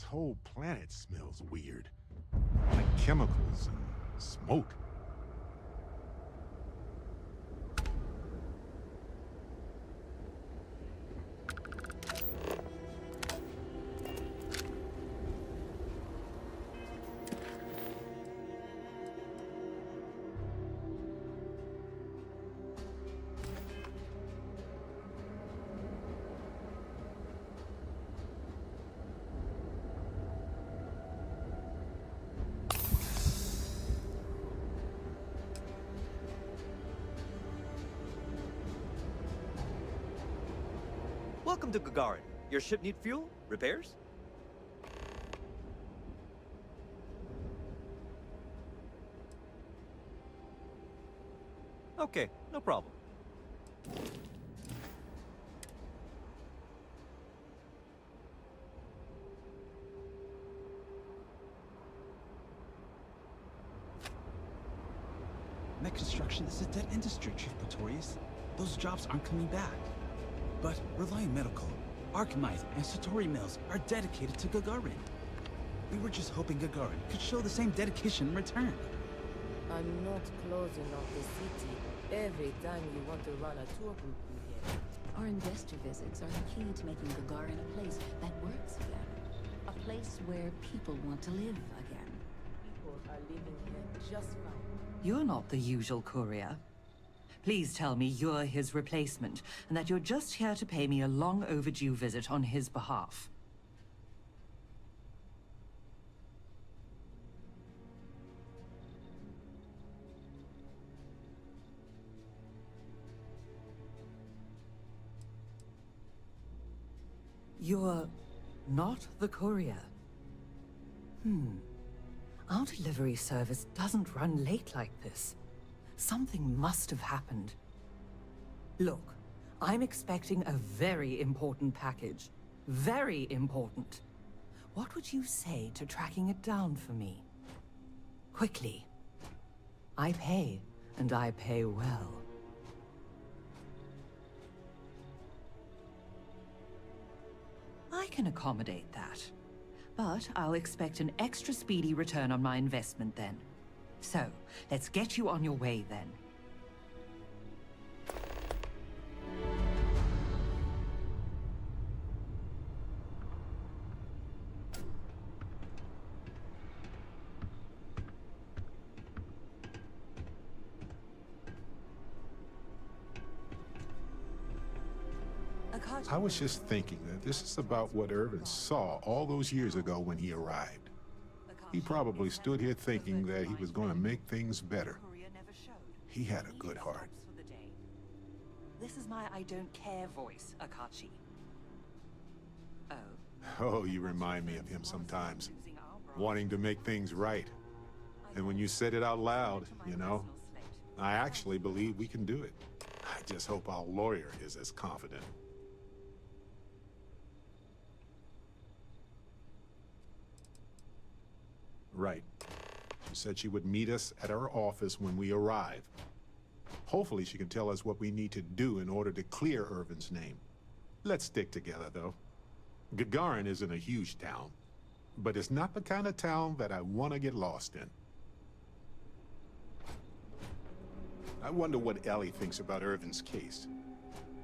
whole planet smells weird. Like chemicals and smoke. Welcome to Gagarin. Your ship need fuel? Repairs? Okay, no problem. Mech construction is a dead industry, Chief Pretorius. Those jobs aren't coming back. But Reliant Medical, Archimite, and Satori Mills are dedicated to Gagarin. We were just hoping Gagarin could show the same dedication in return. I'm not closing off the city every time you want to run a tour group through here. Our investor visits are the key to making Gagarin a place that works again. A place where people want to live again. People are living here just fine. You're not the usual courier. Please tell me you're his replacement, and that you're just here to pay me a long overdue visit on his behalf. You're not the courier. Our delivery service doesn't run late like this. Something must have happened. Look, I'm expecting a very important package. Very important. What would you say to tracking it down for me? Quickly. I pay, and I pay well. I can accommodate that. But I'll expect an extra speedy return on my investment then. So, let's get you on your way then. I was just thinking that this is about what Irvin saw all those years ago when he arrived. He probably stood here thinking that he was going to make things better. He had a good heart. This is my I don't care voice, Akachi. Oh. Oh, you remind me of him sometimes, wanting to make things right. And when you said it out loud, you know, I actually believe we can do it. I just hope our lawyer is as confident. Right. She said she would meet us at our office when we arrive. Hopefully she can tell us what we need to do in order to clear Irvin's name. Let's stick together, though. Gagarin isn't a huge town, but it's not the kind of town that I want to get lost in. I wonder what Ellie thinks about Irvin's case.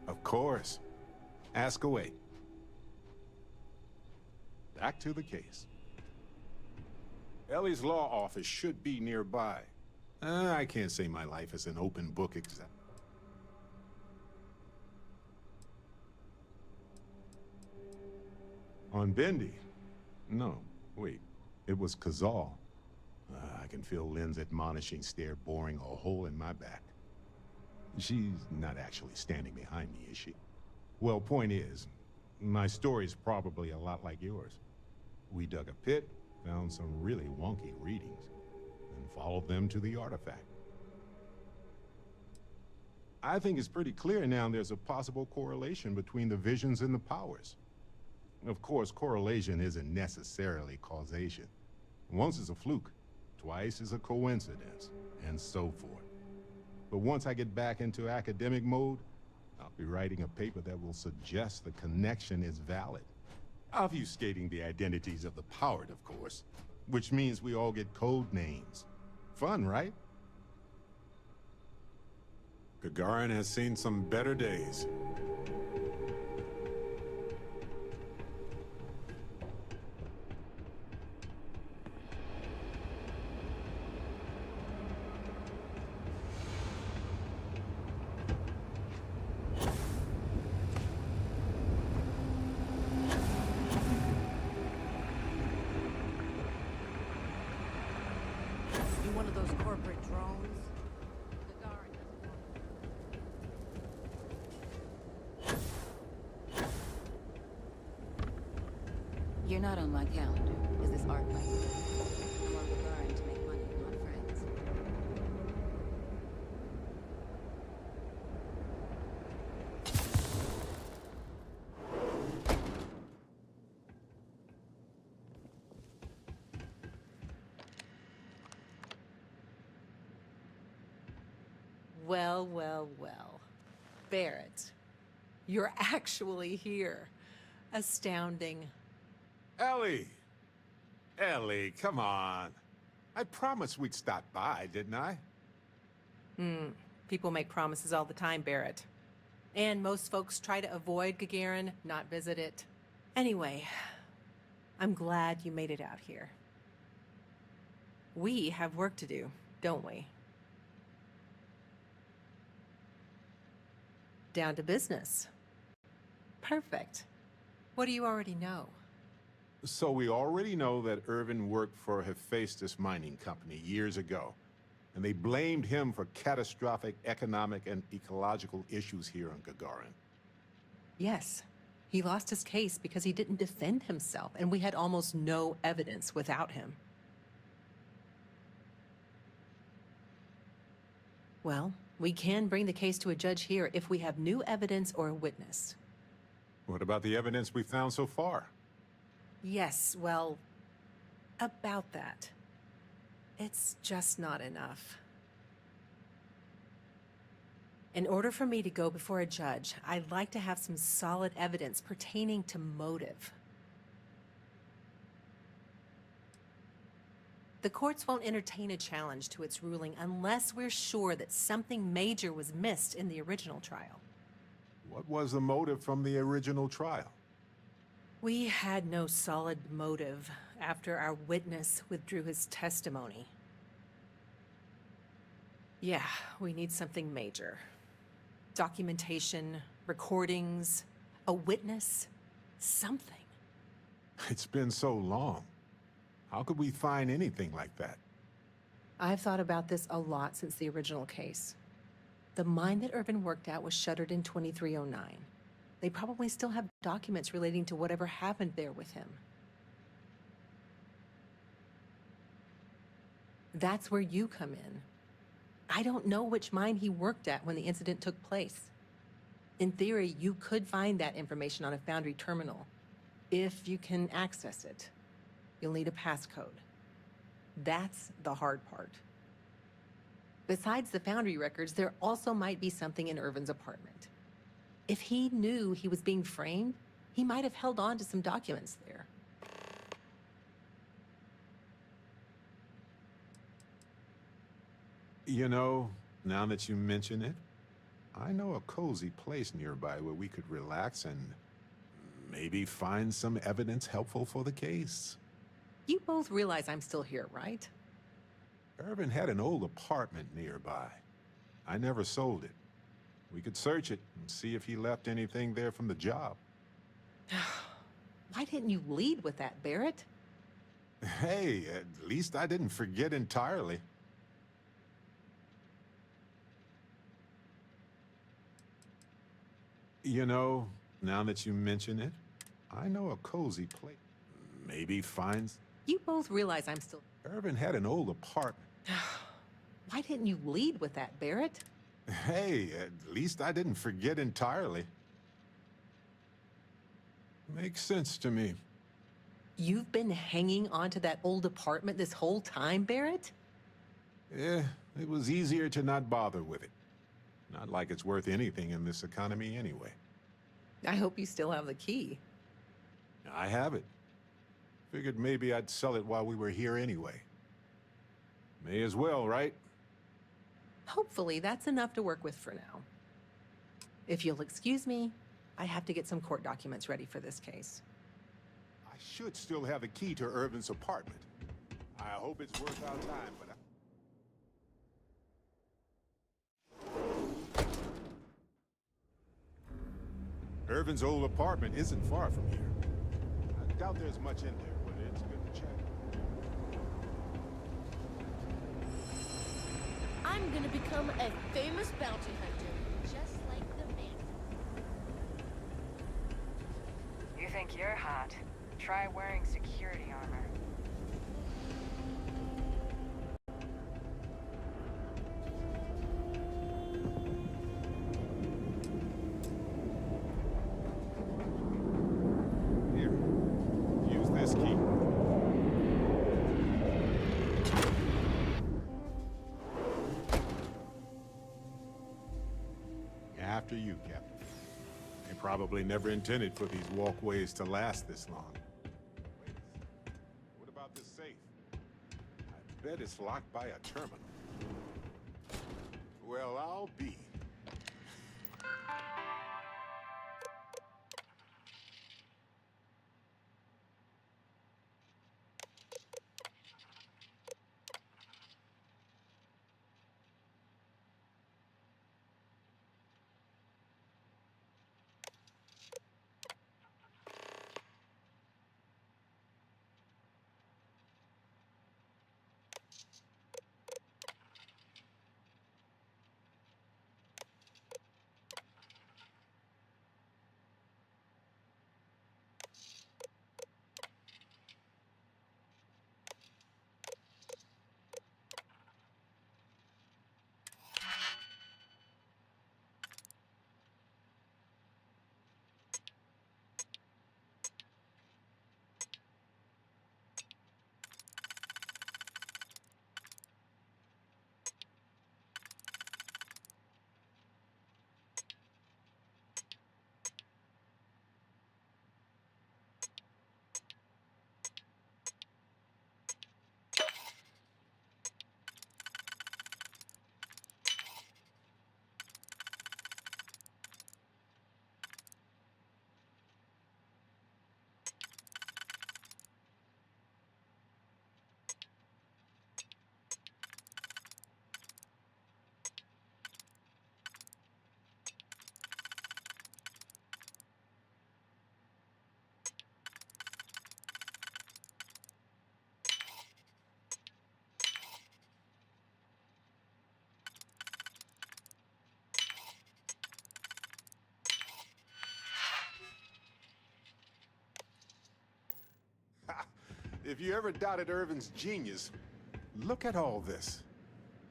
Of course. Ask away. Back to the case. Ellie's law office should be nearby. I can't say my life is an open book exact. On Bendy? No, wait. It was Kazal. I can feel Lynn's admonishing stare boring a hole in my back. She's not actually standing behind me, is she? Well, point is, my story's probably a lot like yours. We dug a pit, found some really wonky readings, and followed them to the artifact. I think it's pretty clear now there's a possible correlation between the visions and the powers. Of course, correlation isn't necessarily causation. Once is a fluke, twice is a coincidence, and so forth. But once I get back into academic mode, I'll be writing a paper that will suggest the connection is valid. Obfuscating the identities of the powered, of course. Which means we all get code names. Fun, right? Gagarin has seen some better days. You one of those corporate drones? Gagarin doesn't want You're not on my calendar. Is this art like? I'm on Gagarin to make money, not friends. Well, well, well. Barrett, you're actually here. Astounding. Ellie! Ellie, come on. I promised we'd stop by, didn't I? People make promises all the time, Barrett. And most folks try to avoid Gagarin, not visit it. Anyway, I'm glad you made it out here. We have work to do, don't we? Down to business. Perfect. What do you already know? So we already know that Irvin worked for Hephaestus Mining Company years ago, and they blamed him for catastrophic economic and ecological issues here on Gagarin. Yes. He lost his case because he didn't defend himself, and we had almost no evidence without him. Well, we can bring the case to a judge here if we have new evidence or a witness. What about the evidence we found so far? Yes, well, about that. It's just not enough. In order for me to go before a judge, I'd like to have some solid evidence pertaining to motive. The courts won't entertain a challenge to its ruling unless we're sure that something major was missed in the original trial. What was the motive from the original trial? We had no solid motive after our witness withdrew his testimony. Yeah, we need something major. Documentation, recordings, a witness, something. It's been so long. How could we find anything like that? I've thought about this a lot since the original case. The mine that Irvin worked at was shuttered in 2309. They probably still have documents relating to whatever happened there with him. That's where you come in. I don't know which mine he worked at when the incident took place. In theory, you could find that information on a Foundry terminal, if you can access it. You'll need a passcode. That's the hard part. Besides the Foundry records, there also might be something in Irvin's apartment. If he knew he was being framed, he might have held on to some documents there. You know, now that you mention it, I know a cozy place nearby where we could relax and maybe find some evidence helpful for the case. You both realize I'm still here, right? Irvin had an old apartment nearby. I never sold it. We could search it and see if he left anything there from the job. Why didn't you lead with that, Barrett? Hey, at least I didn't forget entirely. You know, now that you mention it, I know a cozy place. Maybe finds... You both realize I'm still... Irvin had an old apartment. Why didn't you lead with that, Barrett? Hey, at least I didn't forget entirely. Makes sense to me. You've been hanging on to that old apartment this whole time, Barrett? Yeah, it was easier to not bother with it. Not like it's worth anything in this economy anyway. I hope you still have the key. I have it. Figured maybe I'd sell it while we were here anyway. May as well, right? Hopefully, that's enough to work with for now. If you'll excuse me, I have to get some court documents ready for this case. I should still have the key to Irvin's apartment. I hope it's worth our time, but Irvin's old apartment isn't far from here. I doubt there's much in there, but it's good to check. I'm gonna become a famous bounty hunter, just like the man. You think you're hot? Try wearing security armor. Here, use this key. After you, Captain. They probably never intended for these walkways to last this long. Wait, what about this safe? I bet it's locked by a terminal. Well, I'll be. If you ever doubted Irvin's genius, look at all this.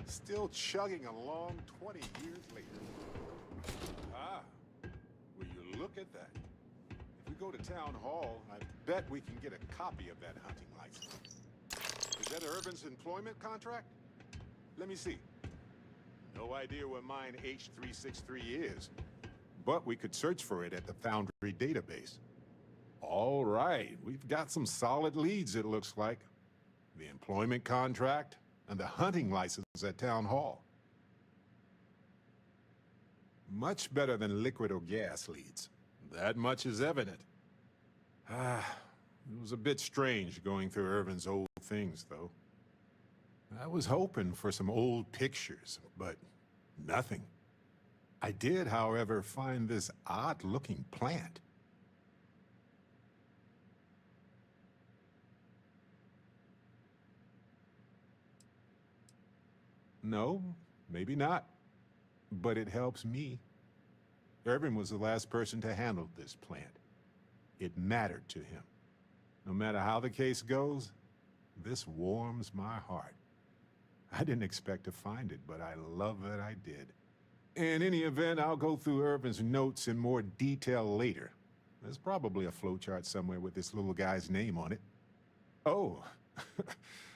Still chugging along 20 years later. Ah, will you look at that? If we go to Town Hall, I bet we can get a copy of that hunting license. Is that Irvin's employment contract? Let me see. No idea where mine H363 is, but we could search for it at the Foundry database. All right, we've got some solid leads, it looks like. The employment contract and the hunting license at Town Hall. Much better than liquid or gas leads. That much is evident. It was a bit strange going through Irvin's old things, though. I was hoping for some old pictures, but nothing. I did, however, find this odd-looking plant. No, maybe not. But it helps me. Irvin was the last person to handle this plant. It mattered to him. No matter how the case goes, this warms my heart. I didn't expect to find it, but I love that I did. In any event, I'll go through Irvin's notes in more detail later. There's probably a flowchart somewhere with this little guy's name on it. Oh,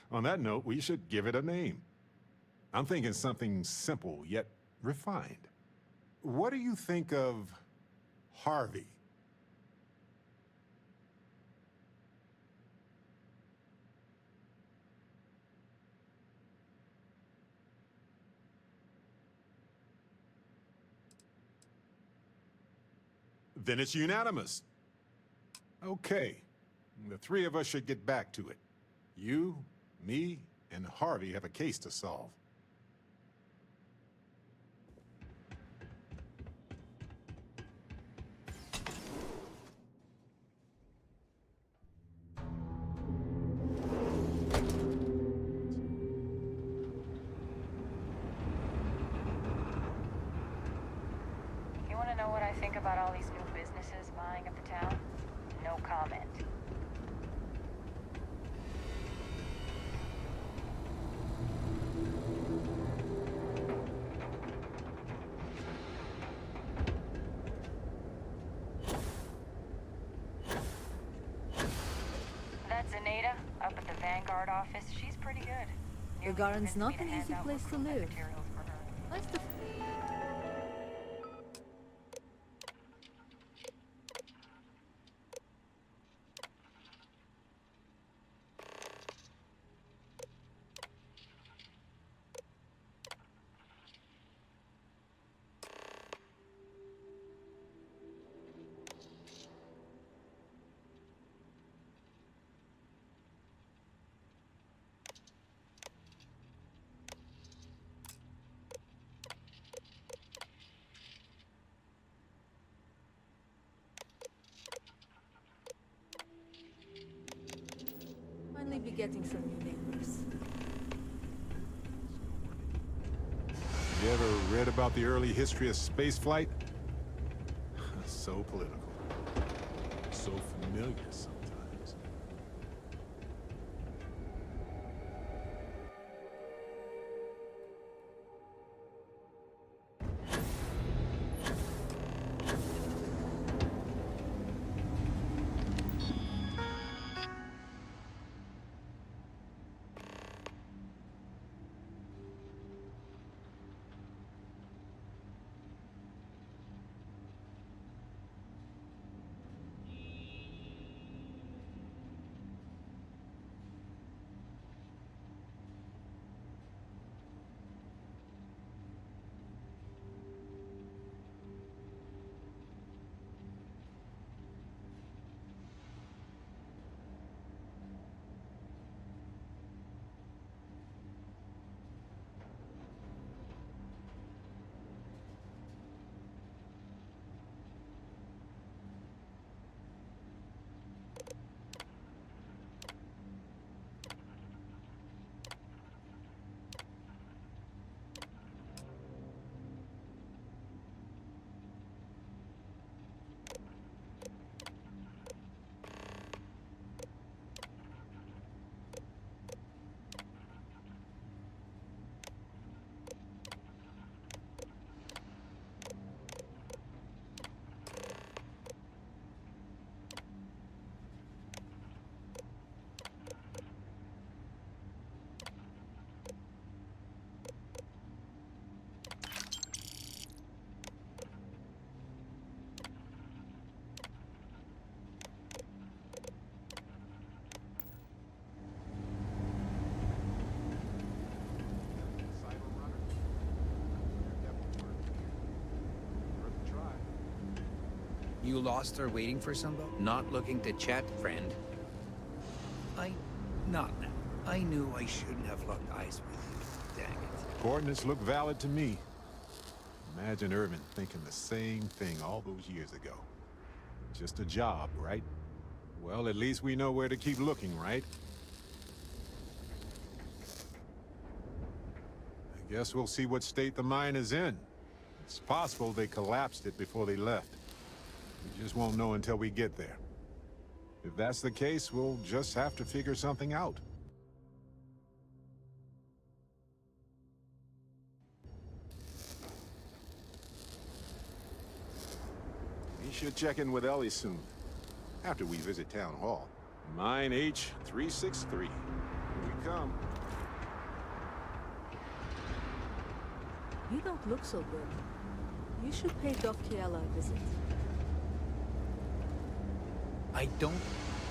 on that note, we should give it a name. I'm thinking something simple, yet refined. What do you think of Harvey? Then it's unanimous. Okay. The three of us should get back to it. You, me, and Harvey have a case to solve. You want to know what I think about all these new businesses buying up the town? No comment. That's Anita up at the Vanguard office. She's pretty good. Nearly Gagarin's convinced not me to an hand easy out place to recruitment live. materials for her. What's the finally be getting some new neighbors. You ever read about the early history of spaceflight? So political. So familiar sometimes. You lost her waiting for somebody? Not looking to chat, friend. Not now. I knew I shouldn't have locked eyes with you. Dang it. Coordinates look valid to me. Imagine Irvin thinking the same thing all those years ago. Just a job, right? Well, at least we know where to keep looking, right? I guess we'll see what state the mine is in. It's possible they collapsed it before they left. We just won't know until we get there. If that's the case, we'll just have to figure something out. We should check in with Ellie soon, after we visit Town Hall. Mine H363. Here we come. You don't look so good. You should pay Doc Kiela a visit.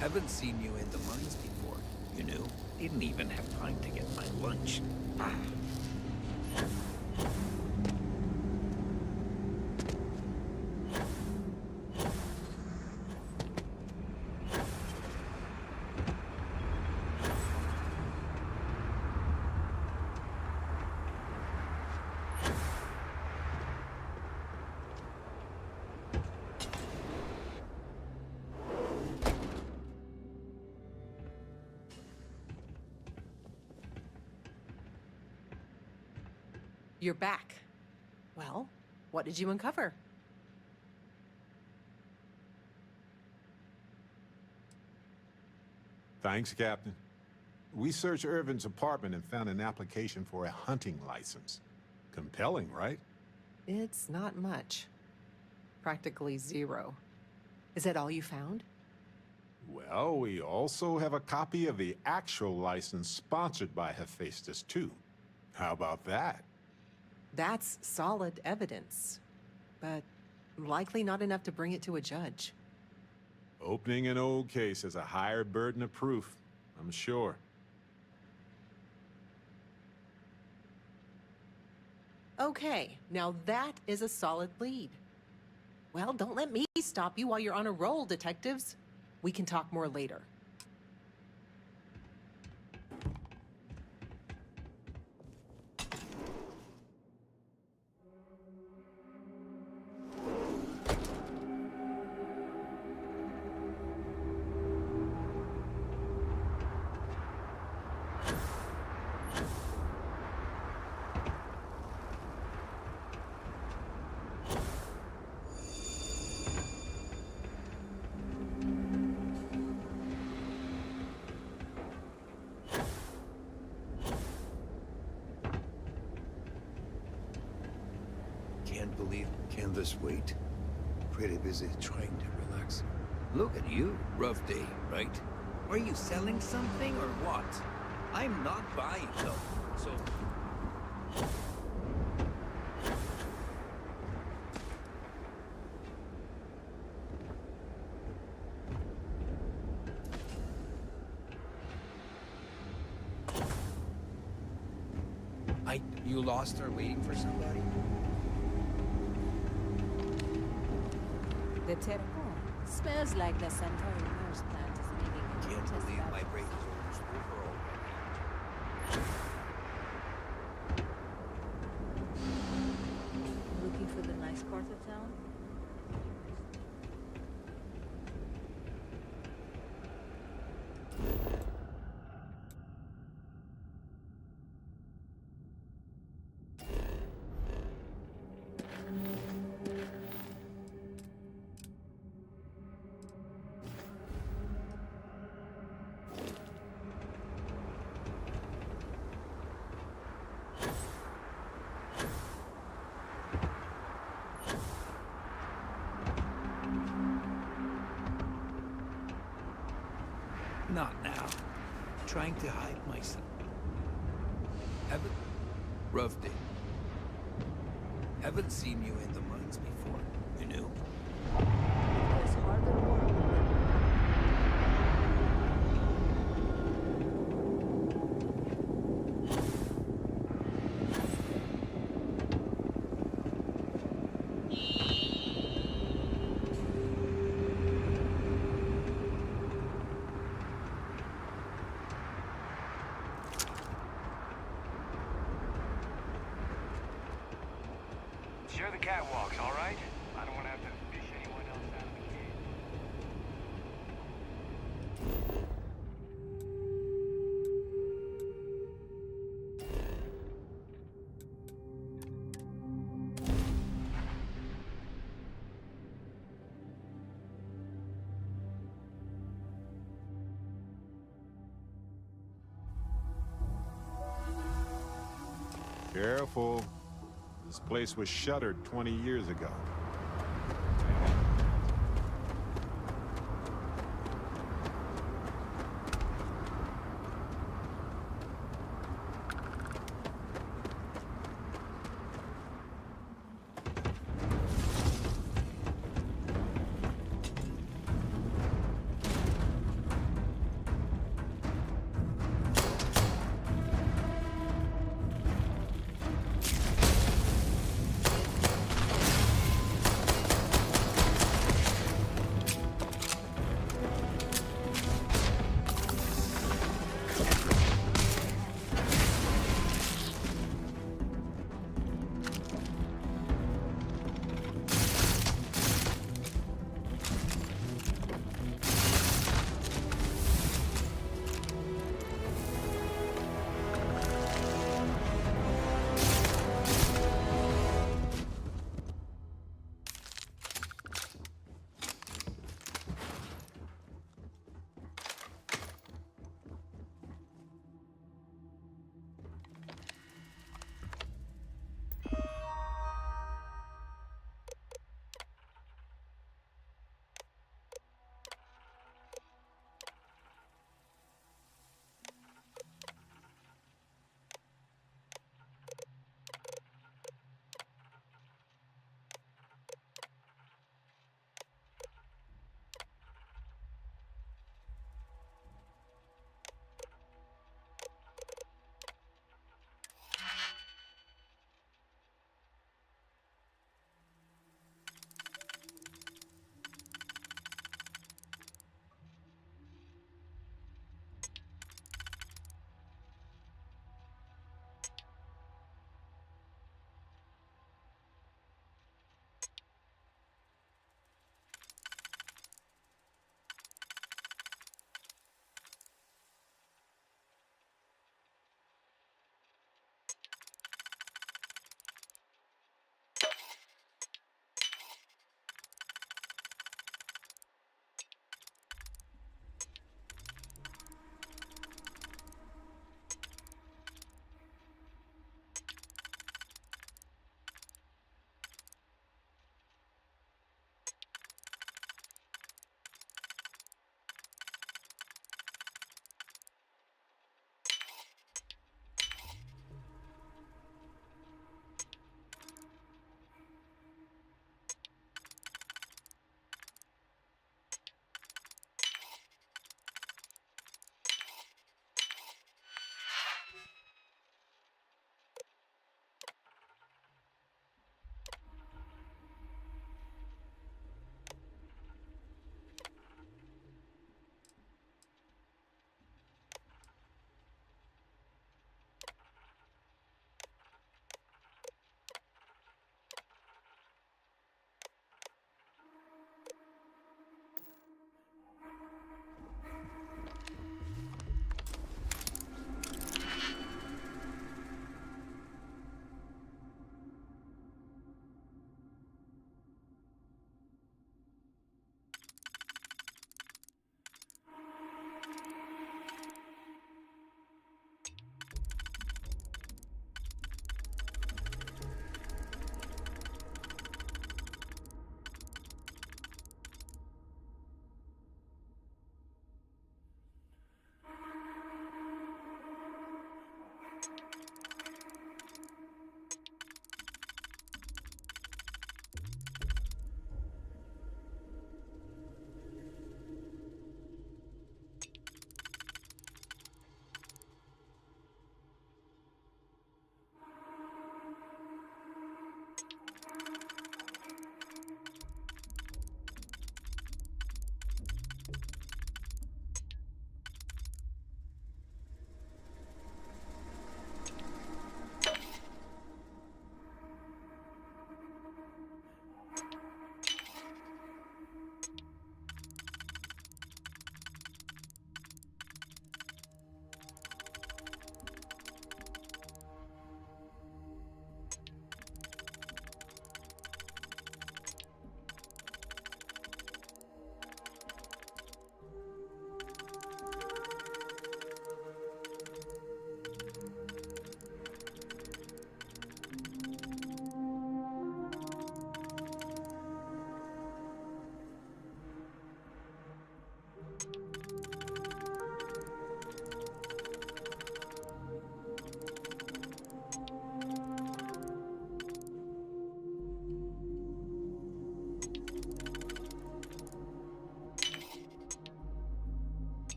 Haven't seen you in the mines before. You know, didn't even have time to get my lunch. You're back. Well, what did you uncover? Thanks, Captain. We searched Irvin's apartment and found an application for a hunting license. Compelling, right? It's not much. Practically zero. Is that all you found? Well, we also have a copy of the actual license sponsored by Hephaestus, too. How about that? That's solid evidence, but likely not enough to bring it to a judge. Opening an old case is a higher burden of proof, I'm sure. Okay, now that is a solid lead. Well, don't let me stop you while you're on a roll, detectives. We can talk more later. Can't believe. Can this wait? Pretty busy trying to relax. Look at you. Rough day, right? Are you selling something or what? I'm not buying though, so... You lost her waiting for somebody? The terrain smells like the Centauri nurse plant is making a Can't protest believe about my it. break is almost over already. Looking for the nice part of town? Not now. Trying to hide myself. Haven't... Rough day. Haven't seen you in the mines before, you know? There's harder work. Share the catwalks, all right? I don't want to have to fish anyone else out of the cage. Careful. This place was shuttered 20 years ago.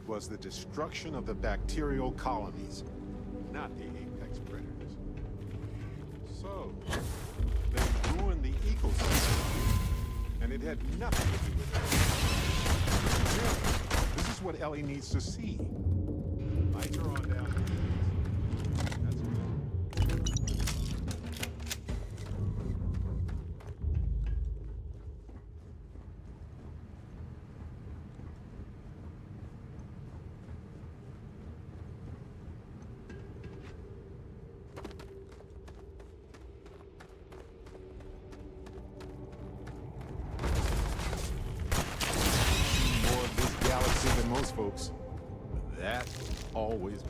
was the destruction of the bacterial colonies, not the apex predators. So, they ruined the ecosystem, and it had nothing to do with it. Yeah, this is what Ellie needs to see. Lights are on down here. That's good. More of this galaxy than most folks. But that always.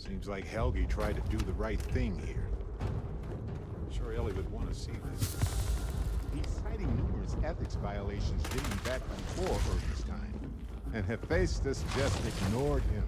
Seems like Helgi tried to do the right thing here. I'm sure Ellie would want to see this. He's citing numerous ethics violations dating back before Irvin's time, and Hephaestus just ignored him.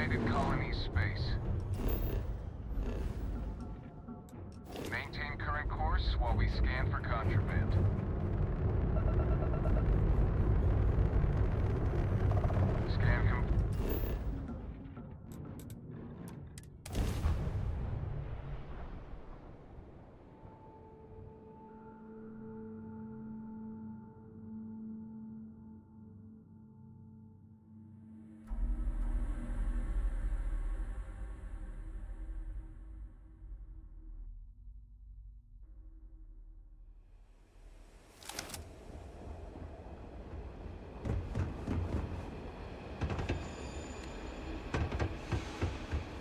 designated colony space. Maintain current course while we scan for contraband. Scan complete.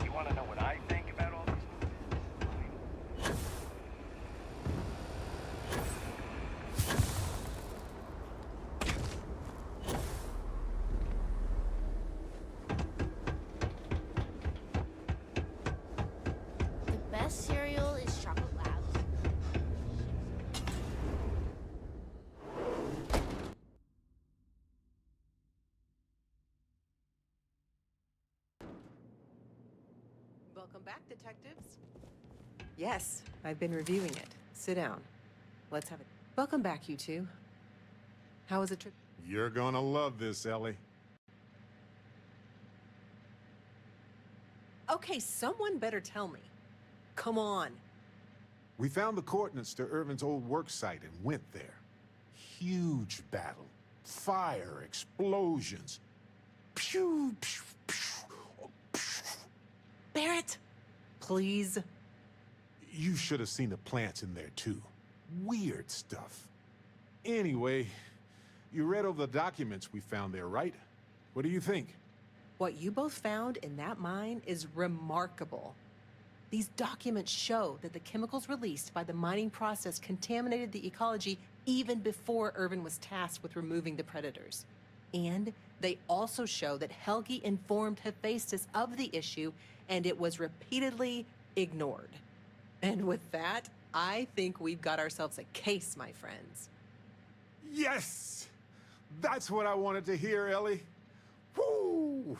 You want to know what I think about all these? The best cereal is Chocolate Labs. Welcome back, detectives. Yes, I've been reviewing it. Sit down. Let's have it. Welcome back, you two. How was the trip? You're gonna love this, Ellie. Okay, someone better tell me. Come on. We found the coordinates to Irvin's old work site and went there. Huge battle. Fire, explosions. Pew, pew, pew, pew. Barrett, please. You should have seen the plants in there, too. Weird stuff. Anyway, you read over the documents we found there, right? What do you think? What you both found in that mine is remarkable. These documents show that the chemicals released by the mining process contaminated the ecology even before Irvin was tasked with removing the predators. And they also show that Helgi informed Hephaestus of the issue, and it was repeatedly ignored. And with that, I think we've got ourselves a case, my friends. Yes! That's what I wanted to hear, Ellie. Woo!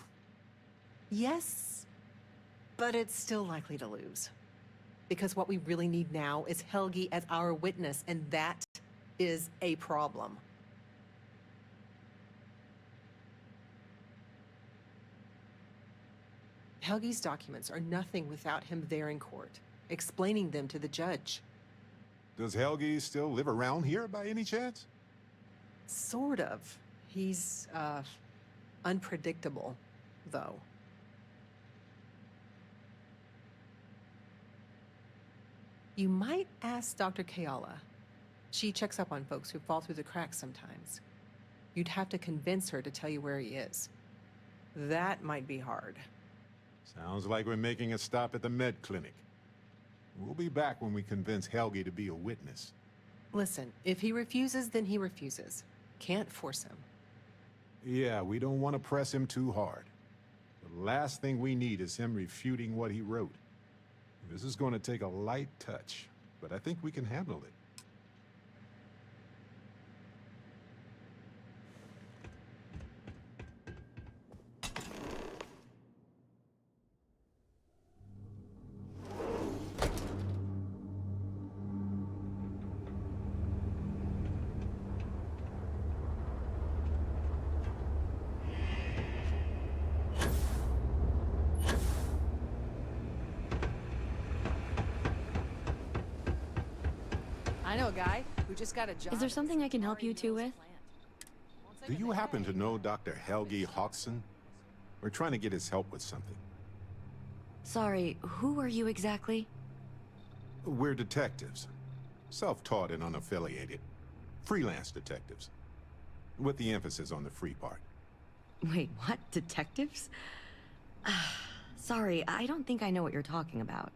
Yes, but it's still likely to lose. Because what we really need now is Helgi as our witness, and that is a problem. Helgi's documents are nothing without him there in court, explaining them to the judge. Does Helgi still live around here by any chance? Sort of. He's, unpredictable, though. You might ask Dr. Kayala. She checks up on folks who fall through the cracks sometimes. You'd have to convince her to tell you where he is. That might be hard. Sounds like we're making a stop at the med clinic. We'll be back when we convince Helgi to be a witness. Listen, if he refuses, then he refuses. Can't force him. Yeah, we don't want to press him too hard. The last thing we need is him refuting what he wrote. This is going to take a light touch, but I think we can handle it. I know a guy who just got a job. Is there something I can help you two with? Do you happen to know Dr. Helgi Hawkson? We're trying to get his help with something. Sorry, who are you exactly? We're detectives. Self-taught and unaffiliated. Freelance detectives. With the emphasis on the free part. Wait, what? Detectives? Sorry, I don't think I know what you're talking about.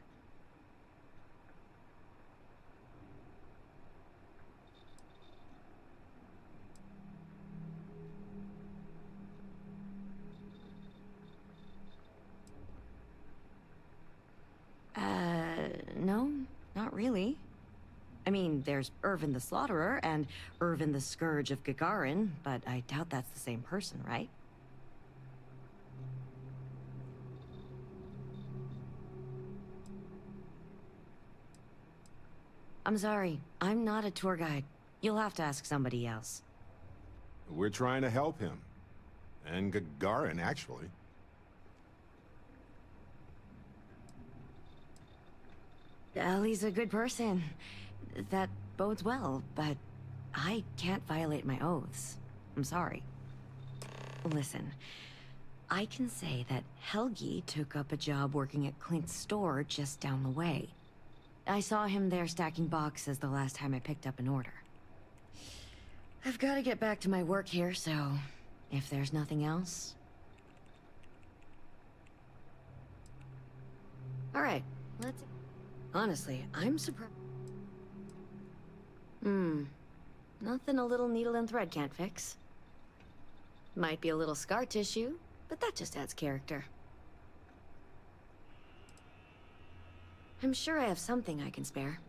No, not really. I mean, there's Irvin the Slaughterer and Irvin the Scourge of Gagarin, but I doubt that's the same person, right? I'm sorry. I'm not a tour guide. You'll have to ask somebody else. We're trying to help him. And Gagarin, actually. Ellie's a good person. That bodes well, but I can't violate my oaths. I'm sorry. Listen, I can say that Helgi took up a job working at Clint's store just down the way. I saw him there stacking boxes the last time I picked up an order. I've got to get back to my work here, so if there's nothing else... Alright, let's... Honestly, I'm surprised... Nothing a little needle and thread can't fix. Might be a little scar tissue, but that just adds character. I'm sure I have something I can spare.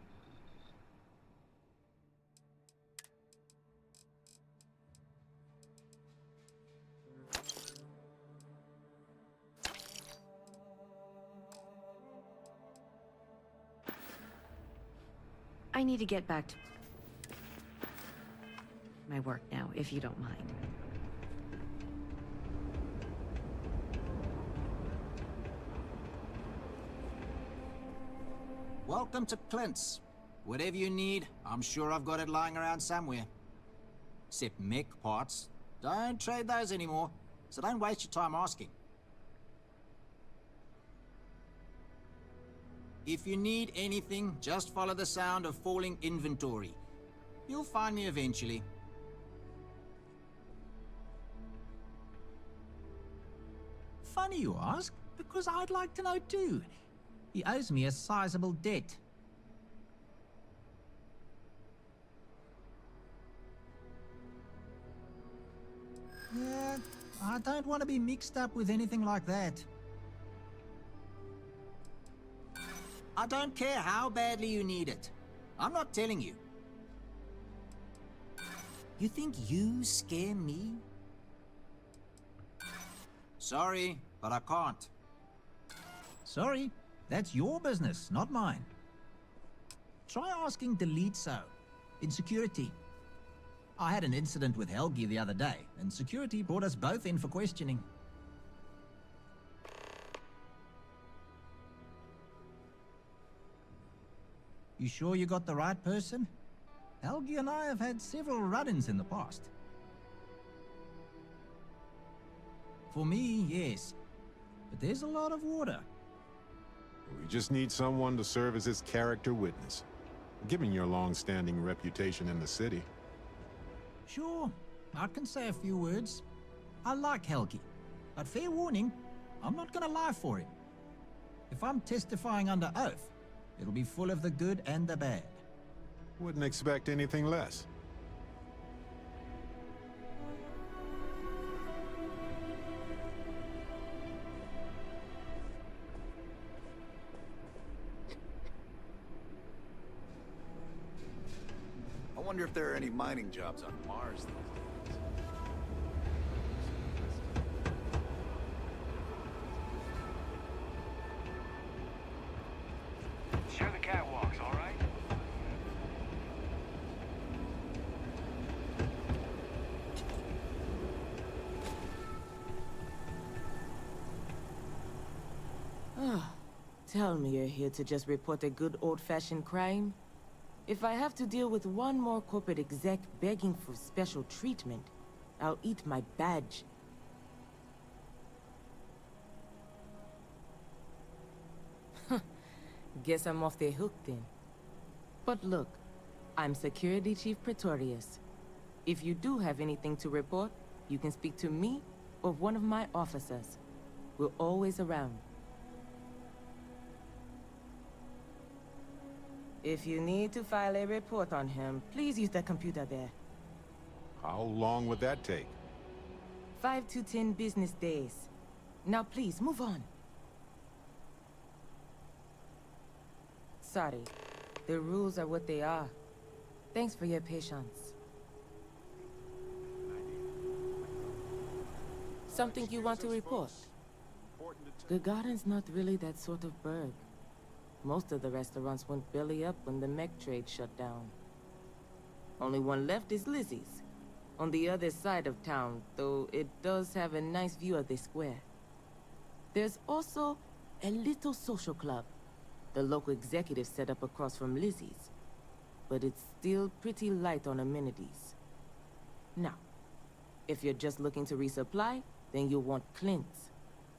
I need to get back to my work now, if you don't mind. Welcome to Clint's. Whatever you need, I'm sure I've got it lying around somewhere. Except mech parts. Don't trade those anymore, so don't waste your time asking. If you need anything, just follow the sound of falling inventory. You'll find me eventually. Funny you ask, because I'd like to know too. He owes me a sizable debt. Yeah, I don't want to be mixed up with anything like that. I don't care how badly you need it. I'm not telling you. You think you scare me? Sorry, but I can't. Sorry, that's your business, not mine. Try asking Delitso in security. I had an incident with Helgi the other day, and security brought us both in for questioning. You sure you got the right person? Helgi and I have had several run-ins in the past. For me, yes. But there's a lot of water. We just need someone to serve as his character witness. Given your long-standing reputation in the city. Sure, I can say a few words. I like Helgi, but fair warning, I'm not gonna lie for him. If I'm testifying under oath, it'll be full of the good and the bad. Wouldn't expect anything less. I wonder if there are any mining jobs on Mars these days. Share the catwalks, all right? Tell me you're here to just report a good old-fashioned crime? If I have to deal with one more corporate exec begging for special treatment, I'll eat my badge. Guess I'm off the hook then. But look, I'm Security Chief Pretorius. If you do have anything to report, you can speak to me or one of my officers. We're always around. If you need to file a report on him, please use the computer there. How long would that take? 5 to 10 business days. Now please, move on. Sorry. The rules are what they are. Thanks for your patience. Something you want to report? Gagarin's not really that sort of bird. Most of the restaurants went belly up when the mech trade shut down. Only one left is Lizzie's, on the other side of town, though it does have a nice view of the square. There's also a little social club the local executive set up across from Lizzie's, but it's still pretty light on amenities. Now, if you're just looking to resupply, then you'll want Clint's.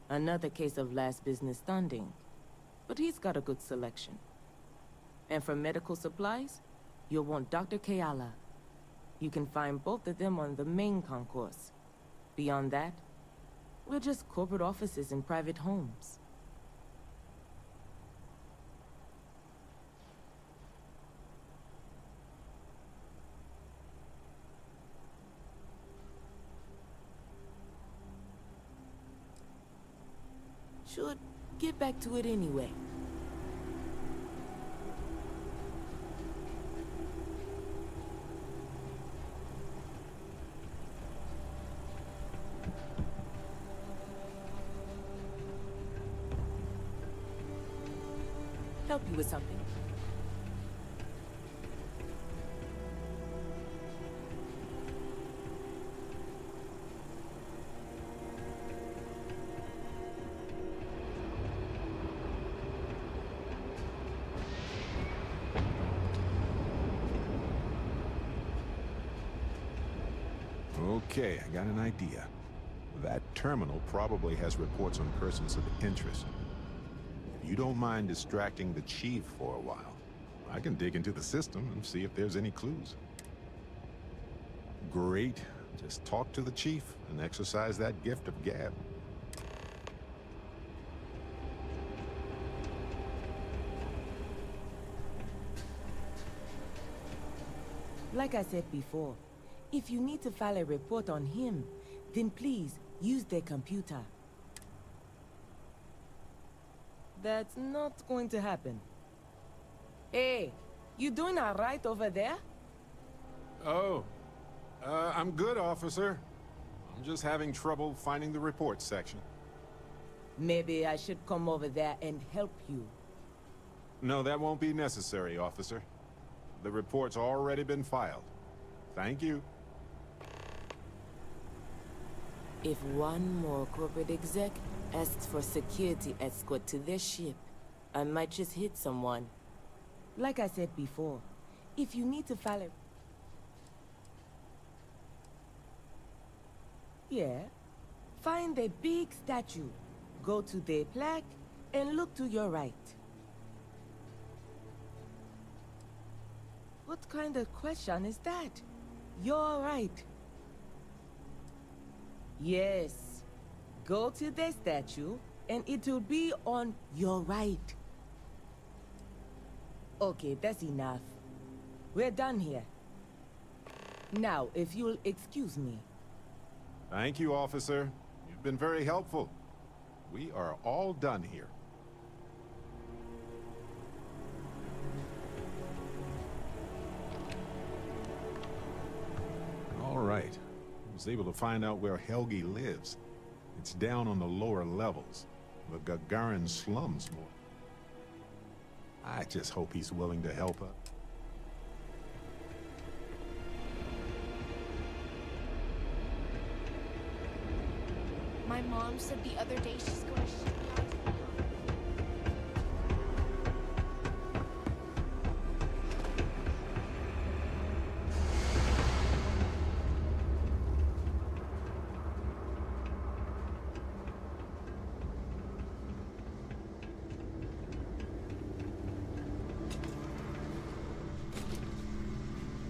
Another case of last business standing, but he's got a good selection. And for medical supplies, you'll want Dr. Kayala. You can find both of them on the main concourse. Beyond that, we're just corporate offices and private homes. Should get back to it anyway. Help you with something. Okay, I got an idea. That terminal probably has reports on persons of interest. If you don't mind distracting the chief for a while, I can dig into the system and see if there's any clues. Great. Just talk to the chief and exercise that gift of gab. Like I said before, if you need to file a report on him, then please use their computer. That's not going to happen. Hey, you doing all right over there? Oh, I'm good, officer. I'm just having trouble finding the reports section. Maybe I should come over there and help you. No, that won't be necessary, officer. The report's already been filed. Thank you. If one more corporate exec asks for security escort to their ship, I might just hit someone. Like I said before, if you need to file a... Yeah. Find a big statue, go to the plaque, and look to your right. What kind of question is that? You're right. Yes. Go to the statue, and it will be on your right. Okay, that's enough. We're done here. Now, if you'll excuse me. Thank you, officer. You've been very helpful. We are all done here. All right. I was able to find out where Helgi lives. It's down on the lower levels, the Gagarin slums more. I just hope he's willing to help us. My mom said the other day she's going to ship me out to the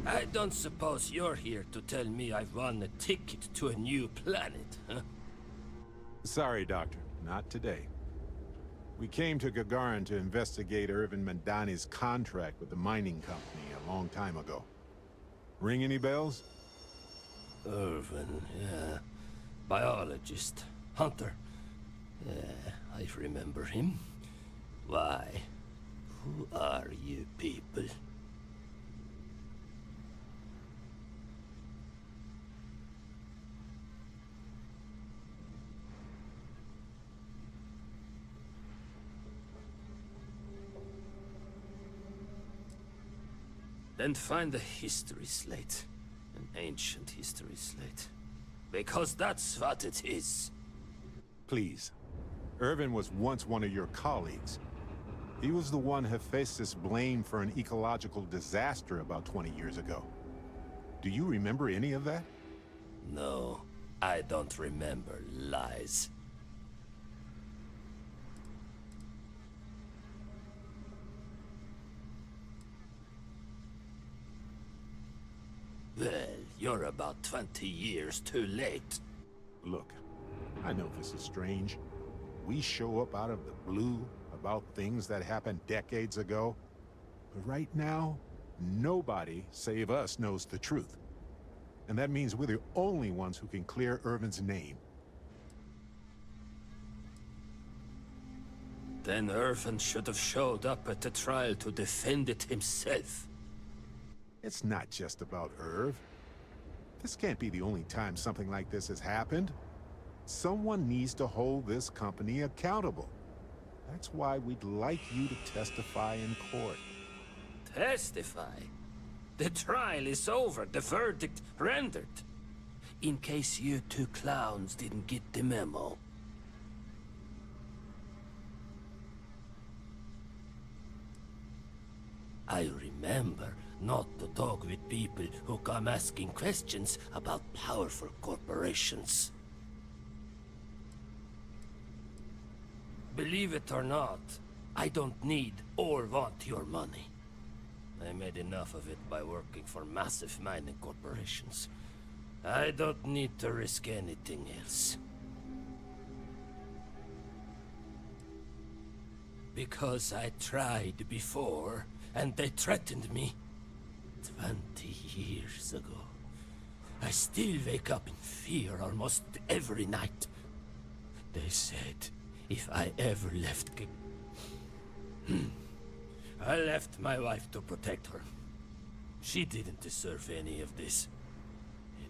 I don't suppose you're here to tell me I've won a ticket to a new planet, huh? Sorry, Doctor. Not today. We came to Gagarin to investigate Irvin Mandani's contract with the mining company a long time ago. Ring any bells? Irvin, yeah. Biologist. Hunter. Yeah, I remember him. Why? Who are you people? Then find a history slate. An ancient history slate. Because that's what it is. Please. Irvin was once one of your colleagues. He was the one Hephaestus blamed for an ecological disaster about 20 years ago. Do you remember any of that? No, I don't remember lies. Well, you're about 20 years too late. Look, I know this is strange. We show up out of the blue about things that happened decades ago. But right now, nobody save us knows the truth. And that means we're the only ones who can clear Irvin's name. Then Irvin should have showed up at the trial to defend it himself. It's not just about Irv. This can't be the only time something like this has happened. Someone needs to hold this company accountable. That's why we'd like you to testify in court. Testify? The trial is over, the verdict rendered. In case you two clowns didn't get the memo. I remember not to talk with people who come asking questions about powerful corporations. Believe it or not, I don't need or want your money. I made enough of it by working for massive mining corporations. I don't need to risk anything else. Because I tried before, and they threatened me 20 years ago. I still wake up in fear almost every night. They said if I ever left I left my wife to protect her. She didn't deserve any of this.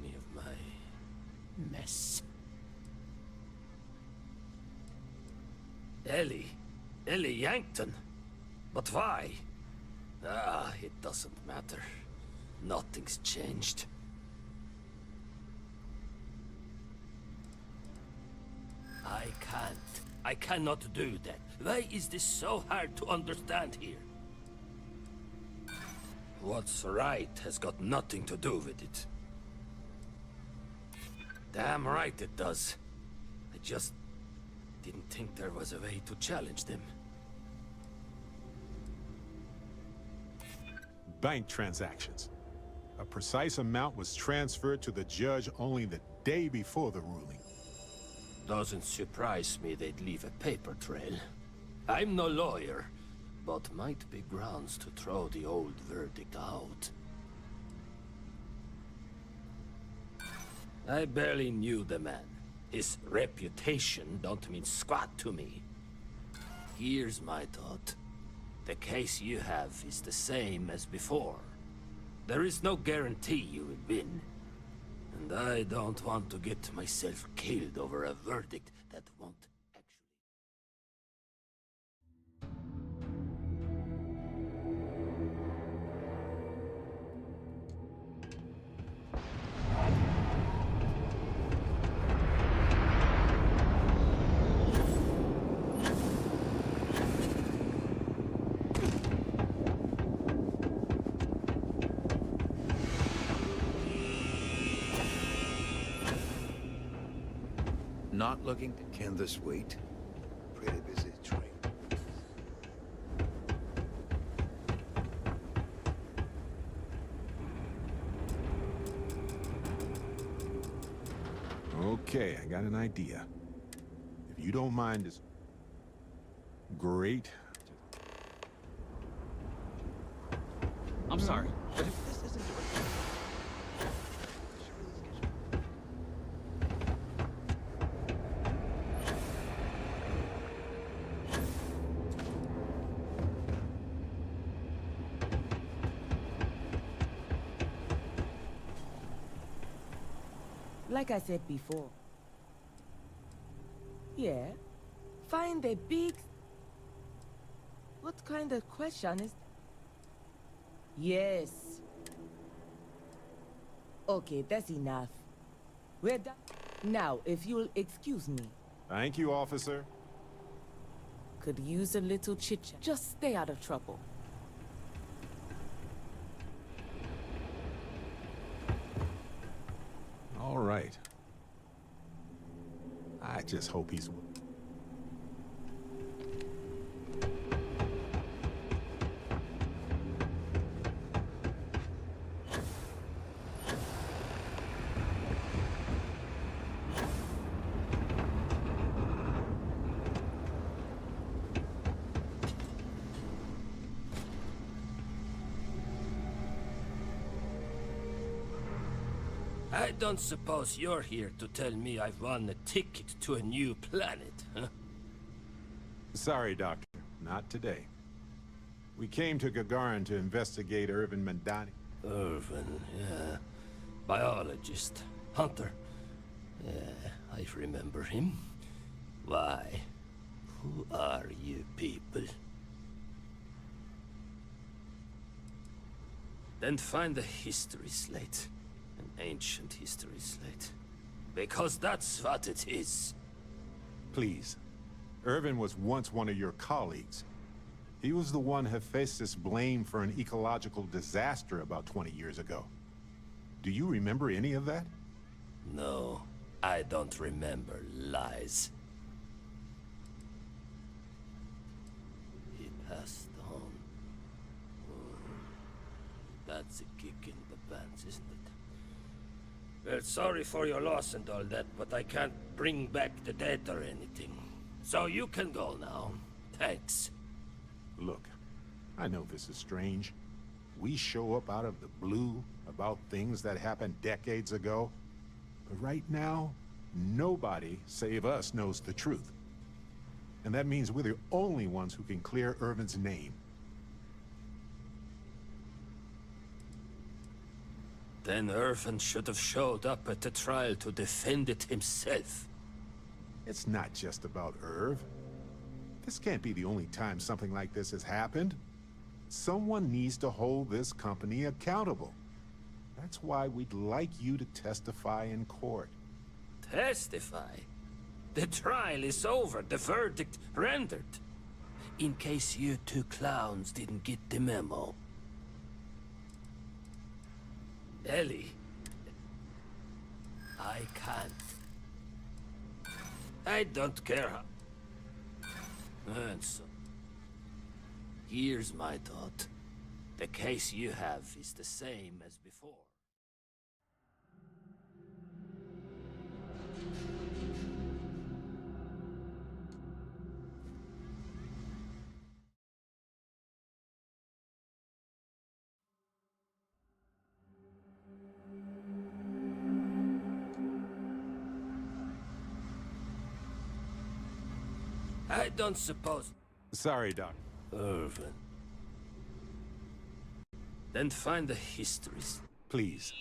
Any of my mess. Ellie Yankton. But why? It doesn't matter. Nothing's changed. I cannot do that. Why is this so hard to understand here? What's right has got nothing to do with it. Damn right it does. I just didn't think there was a way to challenge them. Bank transactions. A precise amount was transferred to the judge only the day before the ruling. Doesn't surprise me they'd leave a paper trail. I'm no lawyer, but might be grounds to throw the old verdict out. I barely knew the man. His reputation don't mean squat to me. Here's my thought. The case you have is the same as before. There is no guarantee you will win. And I don't want to get myself killed over a verdict that won't actually... Not looking to... Can this wait? Pretty busy trying. Okay, I got an idea. If you don't mind, it's great. I'm sorry, but if this isn't your... Like I said before. Yeah. Find a big... What kind of question is... Yes. Okay, that's enough. We're done. Now, if you'll excuse me. Thank you, officer. Could use a little chit-chat. Just stay out of trouble. All right. I just hope he's... I don't suppose you're here to tell me I've won a ticket to a new planet, huh? Sorry, Doctor. Not today. We came to Gagarin to investigate Irvin Mandani. Irvin, yeah. Biologist. Hunter. Yeah, I remember him. Why? Who are you people? Then find the history slate. An ancient history slate. Because that's what it is. Please. Irvin was once one of your colleagues. He was the one Hephaestus blamed for an ecological disaster about 20 years ago. Do you remember any of that? No, I don't remember lies. He passed on. That's a kick in the pants, isn't it? Well, sorry for your loss and all that, but I can't bring back the dead or anything. So you can go now. Thanks. Look, I know this is strange. We show up out of the blue about things that happened decades ago. But right now, nobody save us knows the truth. And that means we're the only ones who can clear Irvin's name. Then Irvin should have showed up at the trial to defend it himself. It's not just about Irv. This can't be the only time something like this has happened. Someone needs to hold this company accountable. That's why we'd like you to testify in court. Testify? The trial is over, the verdict rendered. In case you two clowns didn't get the memo. Ellie, I can't. I don't care how... And so... Here's my thought. The case you have is the same as before. I don't suppose... Sorry, Doc. Irvin. Then find the histories. Please.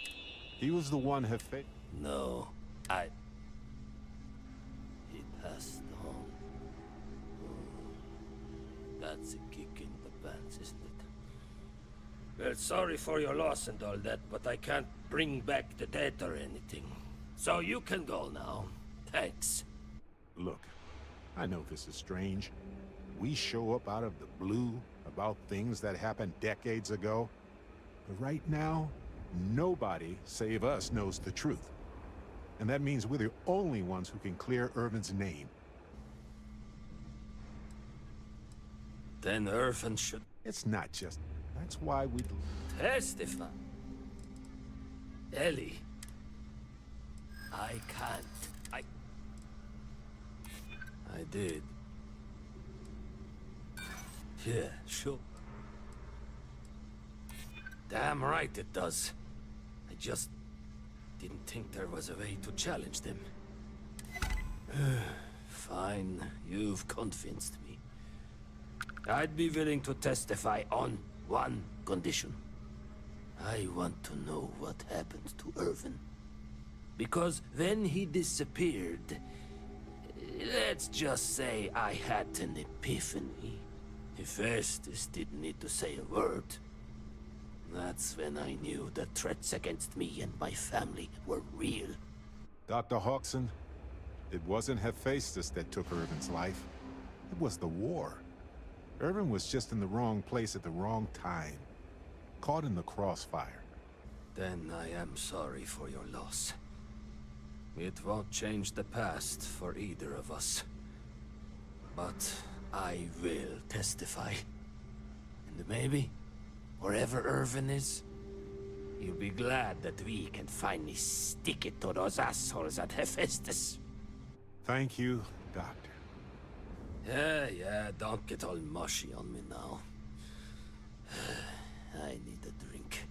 He was the one Hephaestus... No, He passed on. That's a kick in the pants, isn't it? Well, sorry for your loss and all that, but I can't bring back the dead or anything. So you can go now. Thanks. Look, I know this is strange. We show up out of the blue about things that happened decades ago. But right now, nobody save us knows the truth. And that means we're the only ones who can clear Irvin's name. Then Irvin should... It's not just... That's why we... Testify. Ellie. I can't. I did. Yeah, sure. Damn right it does. I just didn't think there was a way to challenge them. Fine, you've convinced me. I'd be willing to testify on one condition. I want to know what happened to Irvin. Because when he disappeared, let's just say I had an epiphany. Hephaestus didn't need to say a word. That's when I knew the threats against me and my family were real. Dr. Hawkson, it wasn't Hephaestus that took Irvin's life. It was the war. Irvin was just in the wrong place at the wrong time. Caught in the crossfire. Then I am sorry for your loss. It won't change the past for either of us. But I will testify. And maybe, wherever Irvin is, you'll be glad that we can finally stick it to those assholes at Hephaestus. Thank you, Doctor. Yeah, don't get all mushy on me now. I need a drink.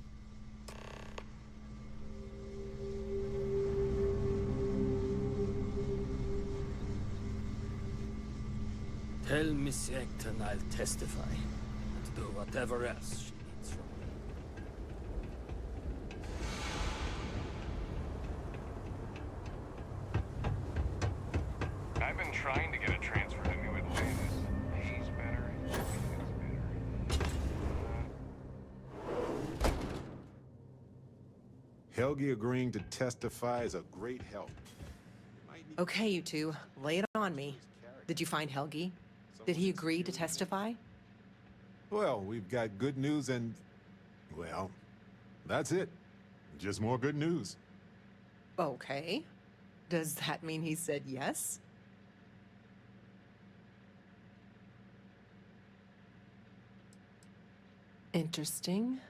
Tell Miss Ekton I'll testify, and do whatever else she needs from me. I've been trying to get a transfer to New Atlantis. Pays better, everything's better. Helgi agreeing to testify is a great help. Okay, you two, lay it on me. Did you find Helgi? Did he agree to testify? Well, we've got good news and... well, that's it. Just more good news. Okay. Does that mean he said yes? Interesting.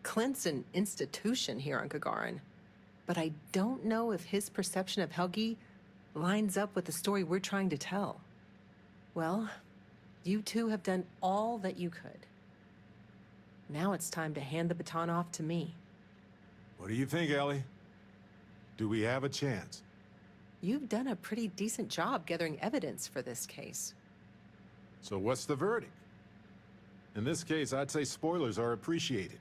Clint's an institution here on Gagarin, but I don't know if his perception of Helgi lines up with the story we're trying to tell. Well, you two have done all that you could. Now it's time to hand the baton off to me. What do you think, Ellie? Do we have a chance? You've done a pretty decent job gathering evidence for this case. So what's the verdict? In this case, I'd say spoilers are appreciated.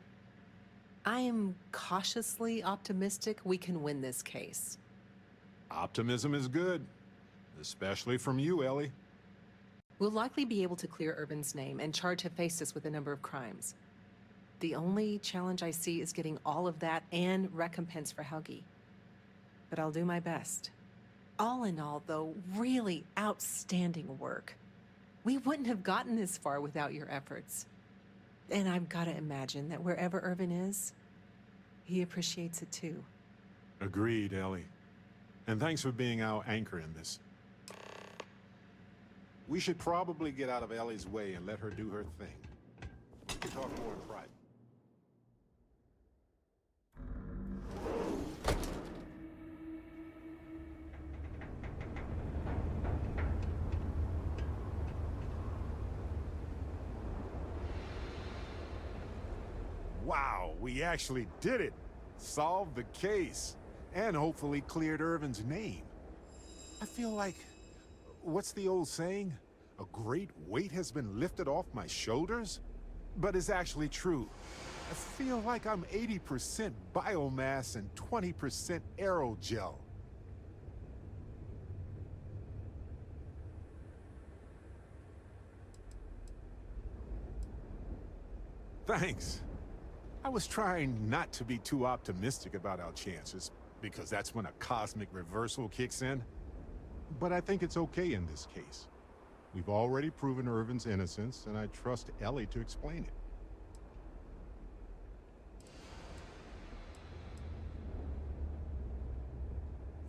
I am cautiously optimistic we can win this case. Optimism is good. Especially from you, Ellie. We'll likely be able to clear Irvin's name and charge Hephaestus with a number of crimes. The only challenge I see is getting all of that and recompense for Helgi. But I'll do my best. All in all, though, really outstanding work. We wouldn't have gotten this far without your efforts. And I've got to imagine that wherever Irvin is, he appreciates it too. Agreed, Ellie. And thanks for being our anchor in this. We should probably get out of Ellie's way and let her do her thing. We can talk more in private. Wow, we actually did it! Solved the case, and hopefully cleared Irvin's name. I feel like... what's the old saying? A great weight has been lifted off my shoulders? But it's actually true. I feel like I'm 80% biomass and 20% aerogel. Thanks. I was trying not to be too optimistic about our chances, because that's when a cosmic reversal kicks in. But I think it's okay in this case. We've already proven Irvin's innocence, and I trust Ellie to explain it.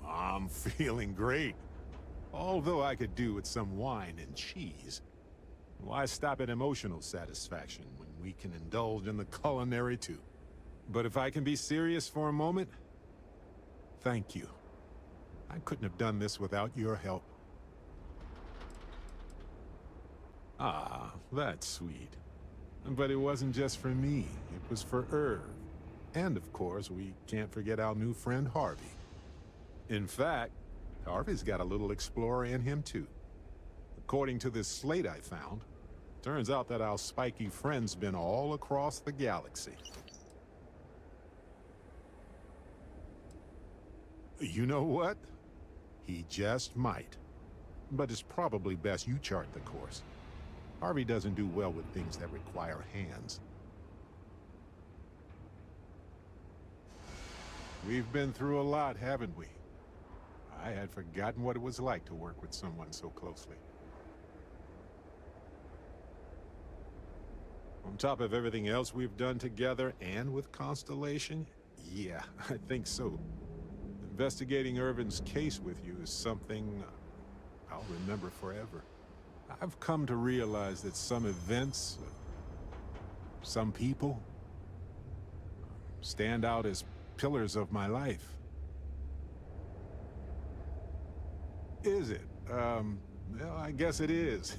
I'm feeling great. Although I could do with some wine and cheese. Why stop at emotional satisfaction when we can indulge in the culinary too? But if I can be serious for a moment, thank you. I couldn't have done this without your help. Ah, that's sweet. But it wasn't just for me, it was for Irv. And of course, we can't forget our new friend Harvey. In fact, Harvey's got a little explorer in him too. According to this slate I found, turns out that our spiky friend's been all across the galaxy. You know what? He just might. But it's probably best you chart the course. Harvey doesn't do well with things that require hands. We've been through a lot, haven't we? I had forgotten what it was like to work with someone so closely. On top of everything else we've done together and with Constellation, yeah, I think so. Investigating Irvin's case with you is something I'll remember forever. I've come to realize that some events, some people, stand out as pillars of my life. Is it? Well, I guess it is.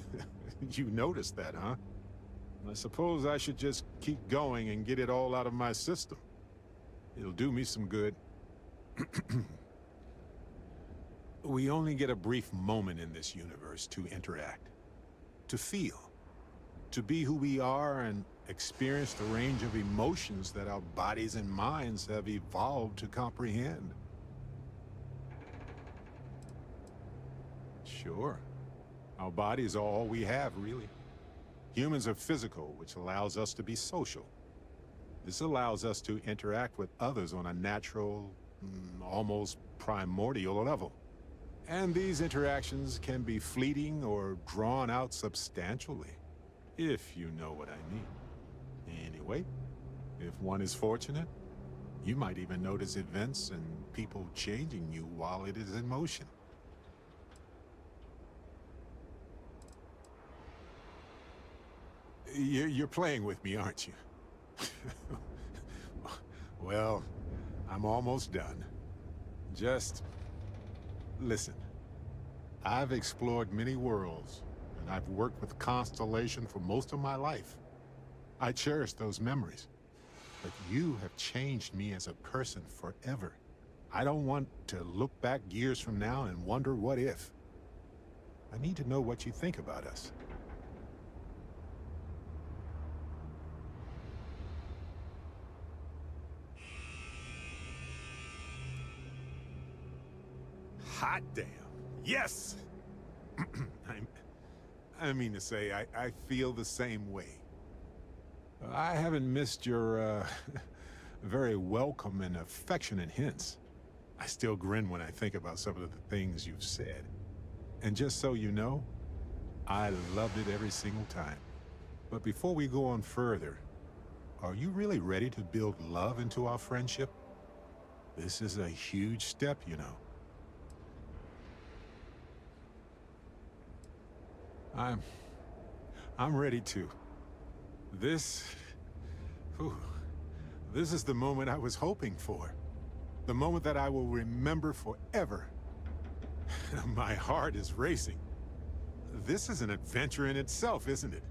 You noticed that, huh? I suppose I should just keep going and get it all out of my system. It'll do me some good. We only get a brief moment in this universe to interact, to feel, to be who we are and experience the range of emotions that our bodies and minds have evolved to comprehend. Sure. Our bodies are all we have, really. Humans are physical, which allows us to be social. This allows us to interact with others on a natural, almost primordial level. And these interactions can be fleeting or drawn out substantially, if you know what I mean. Anyway, if one is fortunate, you might even notice events and people changing you while it is in motion. You're playing with me, aren't you? Well, I'm almost done. Just listen. I've explored many worlds, and I've worked with Constellation for most of my life. I cherish those memories. But you have changed me as a person forever. I don't want to look back years from now and wonder what if. I need to know what you think about us. Hot damn. Yes! I mean to say, I feel the same way. I haven't missed your, very welcome and affectionate hints. I still grin when I think about some of the things you've said. And just so you know, I loved it every single time. But before we go on further, are you really ready to build love into our friendship? This is a huge step, you know. I'm ready to. This is the moment I was hoping for. The moment that I will remember forever. My heart is racing. This is an adventure in itself, isn't it?